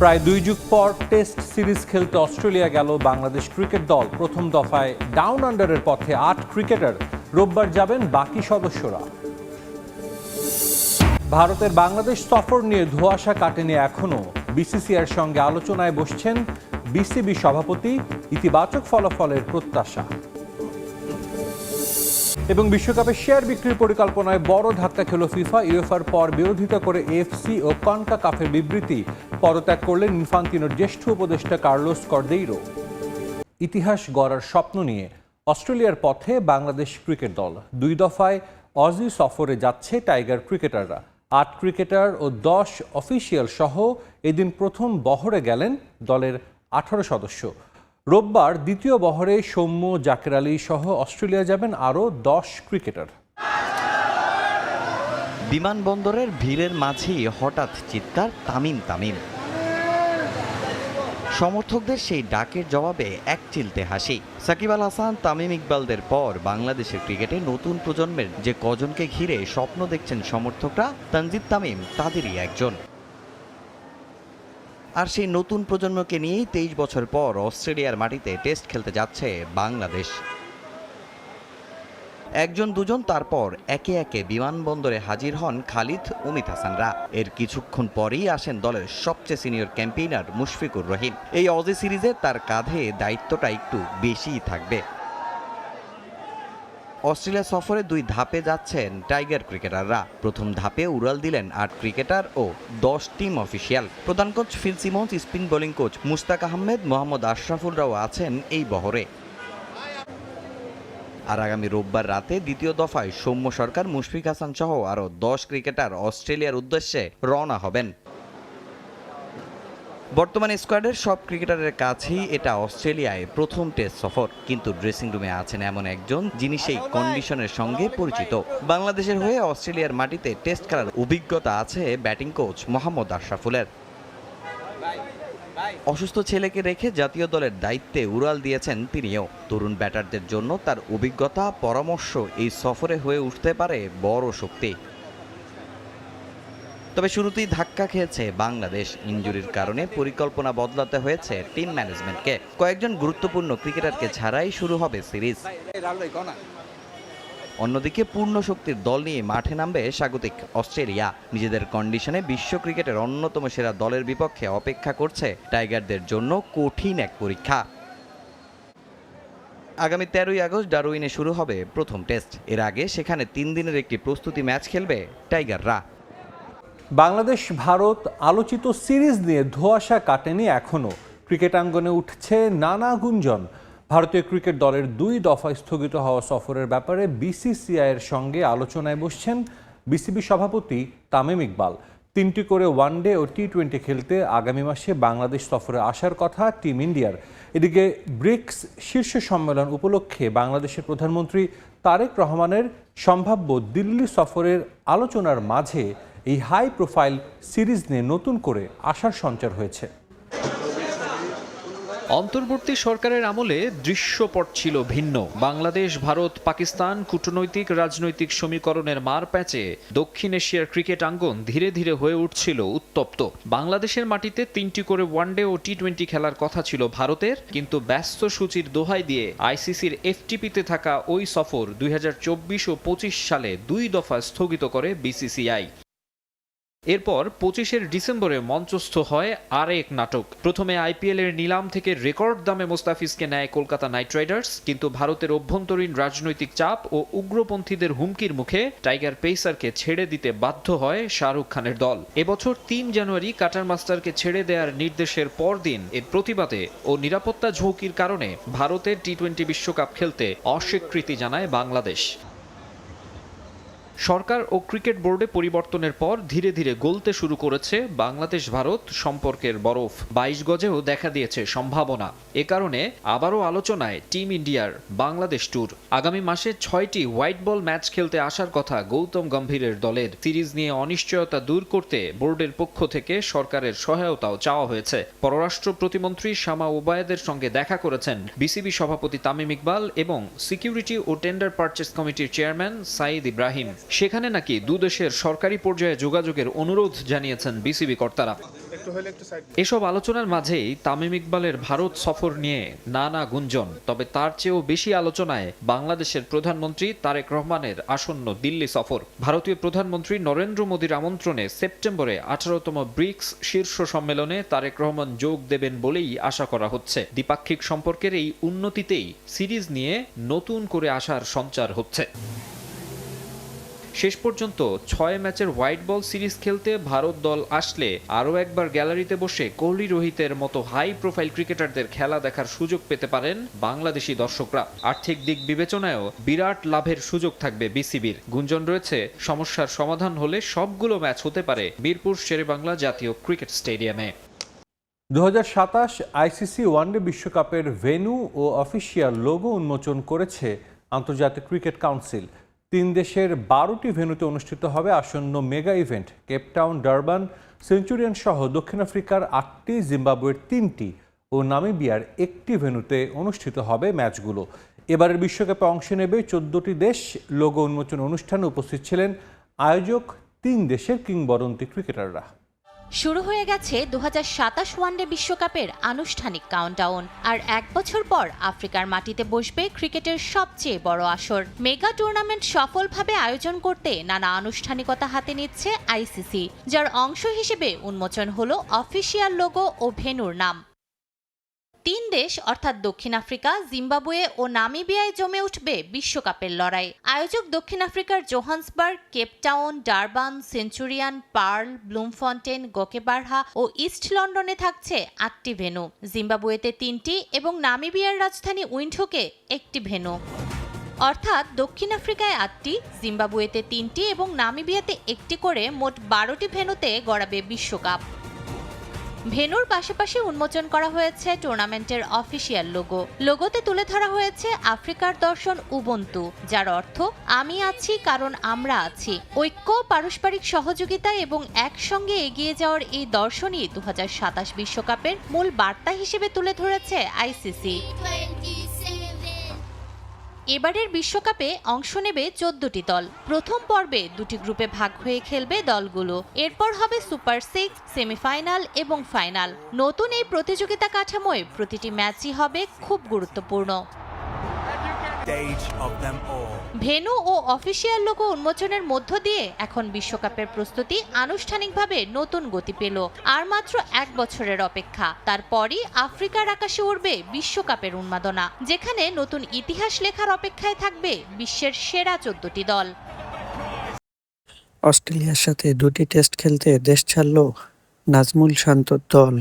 প্রায় 2 যুগ পর টেস্ট সিরিজ খেলতে অস্ট্রেলিয়া গেল বাংলাদেশ ক্রিকেট দল। প্রথম দফায় ডাউন আন্ডারের পথে 8 ক্রিকেটার, রোববার যাবেন বাকি সদস্যরা। ভারতের বাংলাদেশ সফর নিয়ে ধোঁয়াশা কাটেনি এখনও। বিসিসিআইয়ের সঙ্গে আলোচনায় বসছেন বিসিবি সভাপতি, ইতিবাচক ফলাফলের প্রত্যাশা। এবং বিশ্বকাপে শেয়ার বিক্রির পরিকল্পনায় বড় ধাক্কা খেল ফিফা। ইউএফার পর বিরোধিতা করে এএফসি ও কনকাকাফের বিবৃতি। পদত্যাগ করলেন ইনফান্তিনোর জ্যেষ্ঠ উপদেষ্টা কার্লোস কর্দেইরো। ইতিহাস গড়ার স্বপ্ন নিয়ে অস্ট্রেলিয়ার পথে বাংলাদেশ ক্রিকেট দল। 2 দফায় অজি সফরে যাচ্ছে টাইগার ক্রিকেটাররা। 8 ক্রিকেটার ও 10 অফিসিয়াল সহ এদিন প্রথম বহরে গেলেন দলের 18 সদস্য। রোববার দ্বিতীয় বহরে সৌম্য, জাকের আলী সহ অস্ট্রেলিয়া যাবেন আরও 10 ক্রিকেটার। বিমানবন্দরের ভিড়ের মাঝেই হঠাৎ চিৎকার তামিম। সমর্থকদের সেই ডাকের জবাবে একচিলতে হাসি। সাকিব আল হাসান, তামিম ইকবালদের পর বাংলাদেশের ক্রিকেটে নতুন প্রজন্মের যে কজনকে ঘিরে স্বপ্ন দেখছেন সমর্থকরা, তানজিদ তামিম তাদেরই একজন। আর সেই নতুন প্রজন্মকে নিয়েই 23 বছর পর অস্ট্রেলিয়ার মাটিতে টেস্ট খেলতে যাচ্ছে বাংলাদেশ। একজন দুজন তারপর একে একে বিমানবন্দরে হাজির হন খালিদ, অমিত হাসানরা। এর কিছুক্ষণ পরেই আসেন দলের সবচেয়ে সিনিয়র ক্যাম্পেইনার মুশফিকুর রহিম। এই অজি সিরিজে তার কাঁধে দায়িত্বটা একটু বেশিই থাকবে। অস্ট্রেলিয়া সফরে 2 ধাপে যাচ্ছেন টাইগার ক্রিকেটাররা। প্রথম ধাপে উড়াল দিলেন 8 ক্রিকেটার ও 10 টিম অফিসিয়াল। প্রধান coach Phil Simmons, spin bowling coach Mushtaq Ahmed, Mohammad আশরাফুলরাও আছেন এই বহরে। আর আগামী রোববার রাতে দ্বিতীয় দফায় সৌম্য সরকার, মুশফিক হাসান সহ আরও 10 ক্রিকেটার অস্ট্রেলিয়ার উদ্দেশ্যে রওনা হবেন। বর্তমানে স্কোয়াডের সব ক্রিকেটারের কাছেই এটা অস্ট্রেলিয়ায় প্রথম টেস্ট সফর। কিন্তু ড্রেসিং রুমে আছেন এমন একজন যিনি সেই কন্ডিশনের সঙ্গে পরিচিত। বাংলাদেশের হয়ে অস্ট্রেলিয়ার মাটিতে টেস্ট খেলার অভিজ্ঞতা আছে ব্যাটিং কোচ মোহাম্মদ আশরাফুলের। অসুস্থ ছেলেকে রেখে জাতীয় দলের দায়িত্বে উড়াল দিয়েছেন তিনিও। তরুণ ব্যাটারদের জন্য তার অভিজ্ঞতা, পরামর্শ এই সফরে হয়ে উঠতে পারে বড় শক্তি। তবে শুরুতেই ধাক্কা খেয়েছে বাংলাদেশ। ইনজুরির কারণে পরিকল্পনা বদলাতে হয়েছে টিম ম্যানেজমেন্টকে। কয়েকজন গুরুত্বপূর্ণ ক্রিকেটারকে ছাড়াই শুরু হবে সিরিজ। অন্যদিকে পূর্ণ শক্তির দল নিয়ে মাঠে নামবে স্বাগতিক অস্ট্রেলিয়া। নিজেদের কন্ডিশনে বিশ্ব ক্রিকেটের অন্যতম সেরা দলের বিপক্ষে অপেক্ষা করছে টাইগারদের জন্য কঠিন এক পরীক্ষা। আগামী 13ই আগস্ট ডারউইনে শুরু হবে প্রথম টেস্ট। এর আগে সেখানে 3 দিনের একটি প্রস্তুতি ম্যাচ খেলবে টাইগাররা। বাংলাদেশ ভারত আলোচিত সিরিজ নিয়ে ধোঁয়াশা কাটেনি এখনও। ক্রিকেট আঙ্গনে উঠছে নানা গুঞ্জন। ভারতীয় ক্রিকেট দলের 2 দফায় স্থগিত হওয়া সফরের ব্যাপারে বিসিসিআইয়ের সঙ্গে আলোচনায় বসছেন বিসিবি সভাপতি তামিম ইকবাল। 3টি করে ওয়ানডে ও টি20 খেলতে আগামী মাসে বাংলাদেশ সফরে আসার কথা টিম ইন্ডিয়ার। এদিকে ব্রিক্স শীর্ষ সম্মেলন উপলক্ষে বাংলাদেশের প্রধানমন্ত্রী তারেক রহমানের সম্ভাব্য দিল্লি সফরের আলোচনার মাঝে এই হাই প্রোফাইল সিরিজ নিয়ে নতুন করে আশার সঞ্চার হয়েছে। অন্তর্বর্তী সরকারের আমলে দৃশ্যপট ছিল ভিন্ন। বাংলাদেশ, ভারত, পাকিস্তান কূটনৈতিক রাজনৈতিক সমীকরণের মার প্যাচে দক্ষিণ এশিয়ার ক্রিকেট আঙ্গন ধীরে ধীরে হয়ে উঠছিল উত্তপ্ত। বাংলাদেশের মাটিতে 3টি করে ওয়ানডে ও টি20 খেলার কথা ছিল ভারতের, কিন্তু ব্যস্ত সূচির দোহাই দিয়ে আইসিসির এফটিপিতে থাকা ওই সফর 2024 ও 25 সালে 2 দফা স্থগিত করে বিসিসিআই। এরপর 25 ডিসেম্বরে মঞ্চস্থ হয় আরেক নাটক। প্রথমে আইপিএল এর নিলাম থেকে রেকর্ড দামে মোস্তাফিজকে নেয় কলকাতা নাইট রাইডার্স, কিন্তু ভারতের অভ্যন্তরীণ রাজনৈতিক চাপ ও উগ্রপন্থীদের হুমকির মুখে টাইগার পেসারকে ছেড়ে দিতে বাধ্য হয় শাহরুখ খানের দল। এবছর 3 জানুয়ারি কাটার মাস্টারকে ছেড়ে দেওয়ার নির্দেশের পরদিন এর প্রতিবাদে ও নিরাপত্তা ঝুঁকির কারণে ভারতের টি20 বিশ্বকাপ খেলতে অস্বীকৃতি জানায় বাংলাদেশ। সরকার ও ক্রিকেট বোর্ডে পরিবর্তনের পর ধীরে ধীরে গলতে শুরু করেছে বাংলাদেশ ভারত সম্পর্কের বরফ। 22 গজেও দেখা দিয়েছে সম্ভাবনা। এ কারণে আবারও আলোচনায় টিম ইন্ডিয়ার বাংলাদেশ ট্যুর। আগামী মাসে 6টি হোয়াইট বল ম্যাচ খেলতে আসার কথা গৌতম গম্ভীরের দলের। সিরিজ নিয়ে অনিশ্চয়তা দূর করতে বোর্ডের পক্ষ থেকে সরকারের সহায়তাও চাওয়া হয়েছে। পররাষ্ট্র প্রতিমন্ত্রী শামা ওবায়েদের সঙ্গে দেখা করেছেন বিসিবি সভাপতি তামিম ইকবাল এবং সিকিউরিটি ও টেন্ডার পারচেজ কমিটির চেয়ারম্যান সাইদ ইব্রাহিম। সেখানে নাকি দুদেশের সরকারি পর্যায়ে যোগাযোগের অনুরোধ জানিয়েছেন বিসিবি কর্তারা। এসব আলোচনার মাঝেই তামিম ইকবালের ভারত সফর নিয়ে নানা গুঞ্জন, তবে তার চেয়েও বেশি আলোচনায় বাংলাদেশের প্রধানমন্ত্রী তারেক রহমানের আসন্ন দিল্লি সফর। ভারতীয় প্রধানমন্ত্রী নরেন্দ্র মোদীর আমন্ত্রণে সেপ্টেম্বরে 18তম ব্রিক্স শীর্ষ সম্মেলনে তারেক রহমান যোগ দেবেন বলেই আশা করা হচ্ছে। দ্বিপাক্ষিক সম্পর্কের এই উন্নতিতেই সিরিজ নিয়ে নতুন করে আশার সঞ্চার হচ্ছে। শেষ পর্যন্ত 6 ম্যাচের হোয়াইট বল সিরিজ খেলতে ভারত দল আসলে আরও একবার গ্যালারিতে বসে কোহলি রোহিতের মতো হাই প্রোফাইল ক্রিকেটারদের খেলা দেখার সুযোগ পেতে পারেন বাংলাদেশি দর্শকরা। আর্থিক দিক বিবেচনায়ও বিরাট লাভের সুযোগ থাকবে বিসিবির। গুঞ্জন রয়েছে, সমস্যার সমাধান হলে সবগুলো ম্যাচ হতে পারে মিরপুর শেরেবাংলা জাতীয় ক্রিকেট স্টেডিয়ামে। 2027 আইসিসি ওয়ানডে বিশ্বকাপের ভেন্যু ও অফিসিয়াল লোগো উন্মোচন করেছে আন্তর্জাতিক ক্রিকেট কাউন্সিল। 3 দেশের 12টি ভেন্যুতে অনুষ্ঠিত হবে আসন্ন mega event. Cape Town, Durban, centurion সহ দক্ষিণ আফ্রিকার 8টি, জিম্বাবুয়ের 3টি ও নামিবিয়ার 1টি ভেন্যুতে অনুষ্ঠিত হবে ম্যাচগুলো। এবারের বিশ্বকাপে অংশ নেবে 14টি দেশ। লোগো উন্মোচন অনুষ্ঠানে উপস্থিত ছিলেন আয়োজক 3 দেশের কিংবদন্তি ক্রিকেটাররা। শুরু হয়ে গেছে 2027 ওয়ানডে বিশ্বকাপের আনুষ্ঠানিক কাউন্টডাউন। আর 1 বছর পর আফ্রিকার মাটিতে বসবে ক্রিকেটের সবচেয়ে বড় আসর। মেগা টুর্নামেন্ট সফলভাবে আয়োজন করতে নানা আনুষ্ঠানিকতা হাতে নিচ্ছে আইসিসি, যার অংশ হিসেবে উন্মোচন হলো অফিসিয়াল লোগো ও ভেন্যুর নাম। 3 দেশ অর্থাৎ দক্ষিণ আফ্রিকা, জিম্বাবুয়ে ও নামিবিয়ায় জমে উঠবে বিশ্বকাপের লড়াই। আয়োজক দক্ষিণ আফ্রিকার Johannesburg, Cape Town, Durban, centurion, pearl, ব্লুমফন্টেন, গোকেবারহা ও ইস্ট লন্ডনে থাকছে 8টি ভেন্যু। জিম্বাবুয়েতে 3টি এবং নামিবিয়ার রাজধানী উইন্ডহোকে 1টি ভেন্যু। অর্থাৎ দক্ষিণ আফ্রিকায় 8টি, জিম্বাবুয়েতে 3টি এবং নামিবিয়াতে 1টি করে মোট 12টি ভেন্যুতে গড়াবে বিশ্বকাপ। ভেন্যুর পাশাপাশি উন্মোচন করা হয়েছে টুর্নামেন্টের অফিসিয়াল লোগো। লোগোতে তুলে ধরা হয়েছে আফ্রিকার দর্শন উবুন্টু, যার অর্থ আমি আছি কারণ আমরা আছি। ঐক্য, পারস্পরিক সহযোগিতা এবং একসঙ্গে এগিয়ে যাওয়ার এই দর্শনই 2027 বিশ্বকাপের মূল বার্তা হিসেবে তুলে ধরেছে আইসিসি। এবারের বিশ্বকাপে অংশ নেবে 14টি দল। প্রথম পর্বে 2টি গ্রুপে ভাগ হয়ে খেলবে দলগুলো। এরপর হবে সুপার 6, সেমিফাইনাল এবং ফাইনাল। নতুন এই প্রতিযোগিতা কাঠামোয় প্রতিটি ম্যাচই হবে খুব গুরুত্বপূর্ণ। ভেন্যু ও অফিসিয়াল লোগো উন্মোচনের মধ্য দিয়ে এখন বিশ্বকাপের প্রস্তুতি আনুষ্ঠানিকভাবে নতুন গতি পেল। আর মাত্র 1 বছরের অপেক্ষা, তারপরই আফ্রিকার আকাশে উড়বে বিশ্বকাপের উন্মাদনা, যেখানে নতুন ইতিহাস লেখার অপেক্ষায় থাকবে বিশ্বের সেরা 14টি দল। অস্ট্রেলিয়ার সাথে 2টি টেস্ট খেলতে দেশ ছাড়ল নাজমুল শান্তর দল।